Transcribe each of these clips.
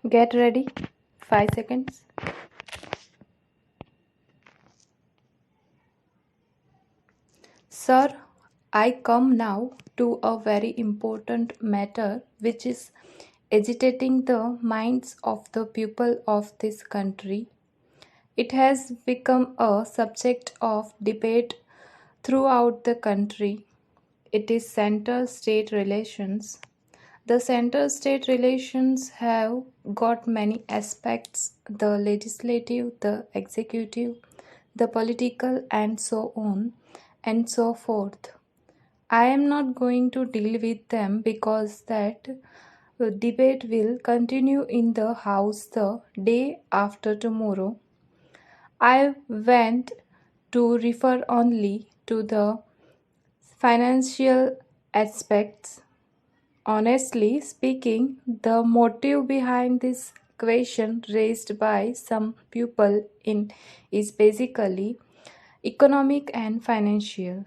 Get ready. 5 seconds. Sir, I come now to a very important matter which is agitating the minds of the people of this country. It has become a subject of debate throughout the country. It is center state relations. The center state relations have got many aspects: the legislative, the executive, the political, and so on and so forth. I am not going to deal with them because that debate will continue in the House the day after tomorrow. I went to refer only to the financial aspects. Honestly speaking, the motive behind this question raised by some people in is basically economic and financial.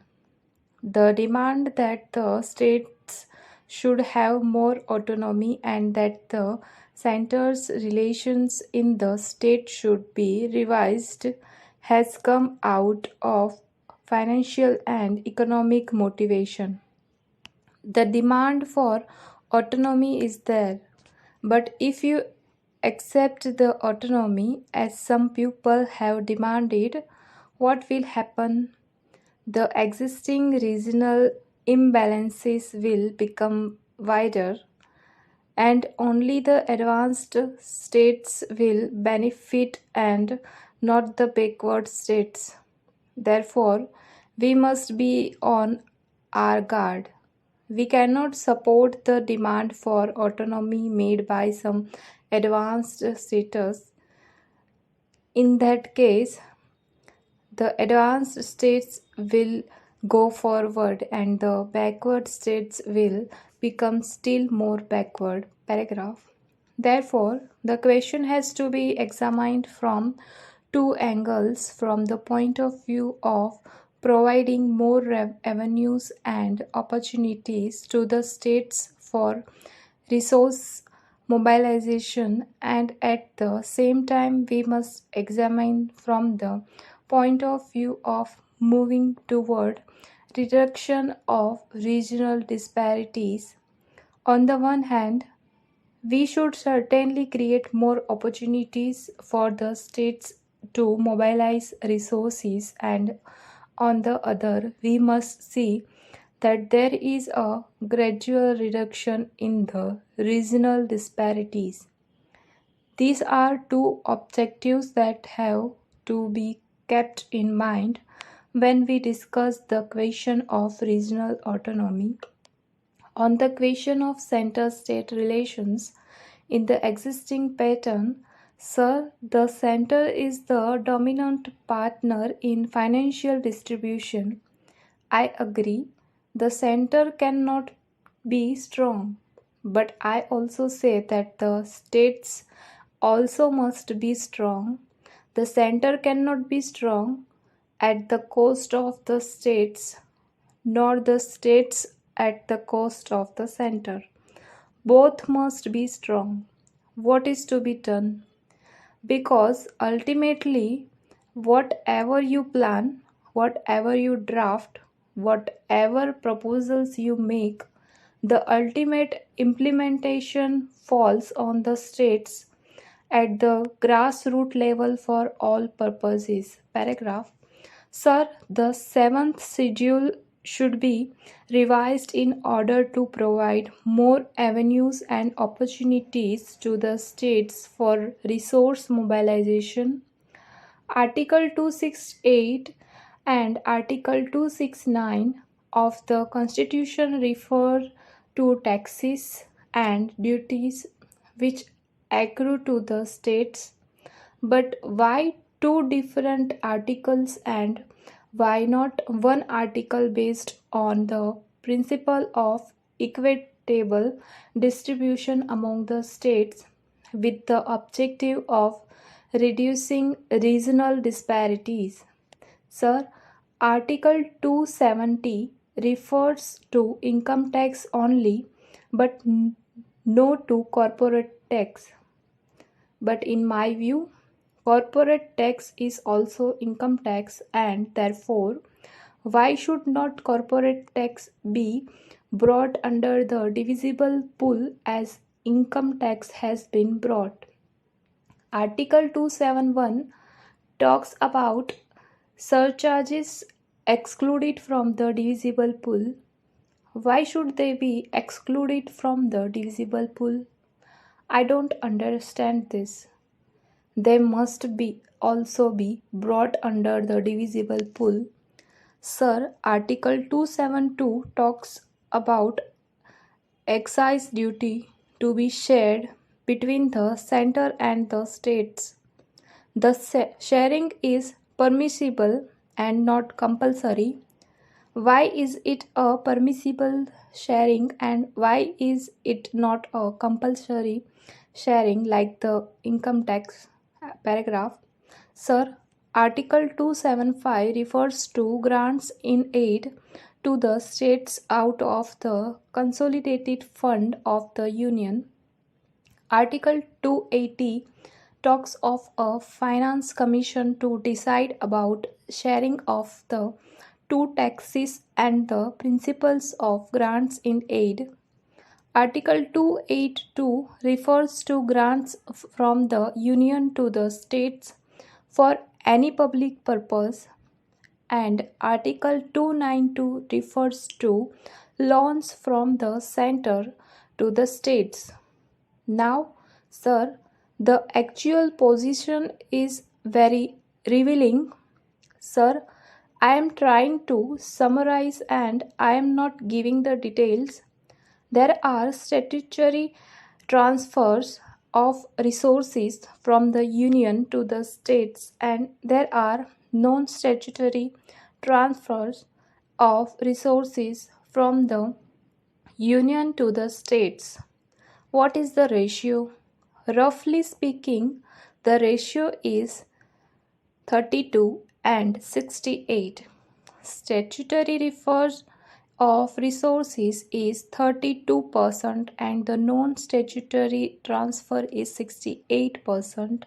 The demand that the states should have more autonomy and that the center's relations in the state should be revised has come out of financial and economic motivation. The demand for autonomy is there, but if you accept the autonomy as some people have demanded, what will happen? The existing regional imbalances will become wider, and only the advanced states will benefit and not the backward states. Therefore, we must be on our guard. We cannot support the demand for autonomy made by some advanced states. In that case, the advanced states will go forward and the backward states will become still more backward. Paragraph. Therefore, the question has to be examined from two angles: from the point of view of providing more avenues and opportunities to the states for resource mobilization, and at the same time we must examine from the point of view of moving toward reduction of regional disparities. On the one hand, we should certainly create more opportunities for the states to mobilize resources, and on the other, we must see that there is a gradual reduction in the regional disparities. These are two objectives that have to be kept in mind when we discuss the question of regional autonomy. On the question of center state relations, in the existing pattern, sir, the center is the dominant partner in financial distribution. I agree, the center cannot be strong, but I also say that the states also must be strong. The center cannot be strong at the cost of the states, nor the states at the cost of the center. Both must be strong. What is to be done? Because ultimately, whatever you plan, whatever you draft, whatever proposals you make, the ultimate implementation falls on the states at the grassroots level for all purposes. Paragraph. Sir, the seventh schedule should be revised in order to provide more avenues and opportunities to the states for resource mobilization. Article 268 and Article 269 of the Constitution refer to taxes and duties which accrue to the states. But why two different articles, and why not one article based on the principle of equitable distribution among the states with the objective of reducing regional disparities? Sir, Article 270 refers to income tax only, but no to corporate tax. But in my view, corporate tax is also income tax, and therefore, why should not corporate tax be brought under the divisible pool as income tax has been brought? Article 271 talks about surcharges excluded from the divisible pool. Why should they be excluded from the divisible pool? I don't understand this. They must be also be brought under the divisible pool. Sir, Article 272 talks about excise duty to be shared between the center and the states. The sharing is permissible and not compulsory. Why is it a permissible sharing and why is it not a compulsory sharing like the income tax paragraph? Sir, Article 275 refers to grants in aid to the states out of the consolidated fund of the Union. Article 280 talks of a finance commission to decide about sharing of the two taxes and the principles of grants in aid. Article 282 refers to grants from the Union to the states for any public purpose, and Article 292 refers to loans from the center to the states. Now, sir, the actual position is very revealing. Sir, I am trying to summarize and I am not giving the details. There are statutory transfers of resources from the Union to the states, and there are non statutory transfers of resources from the Union to the states. What is the ratio? Roughly speaking, the ratio is 32 and 68. Statutory refers of resources is 32% and the non-statutory transfer is 68%.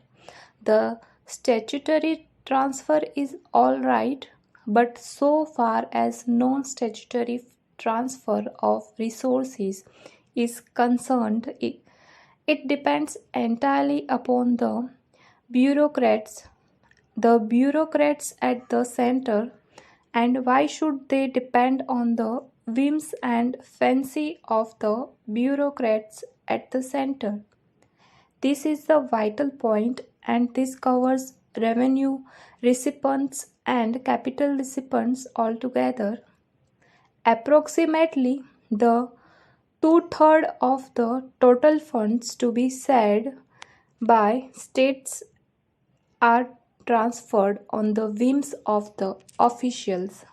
The statutory transfer is all right, but so far as non-statutory transfer of resources is concerned, it depends entirely upon bureaucrats the bureaucrats at the center. And why should they depend on the whims and fancy of the bureaucrats at the center? This is the vital point, and this covers revenue recipients and capital recipients altogether. Approximately the two-thirds of the total funds to be shared by states are transferred on the whims of the officials.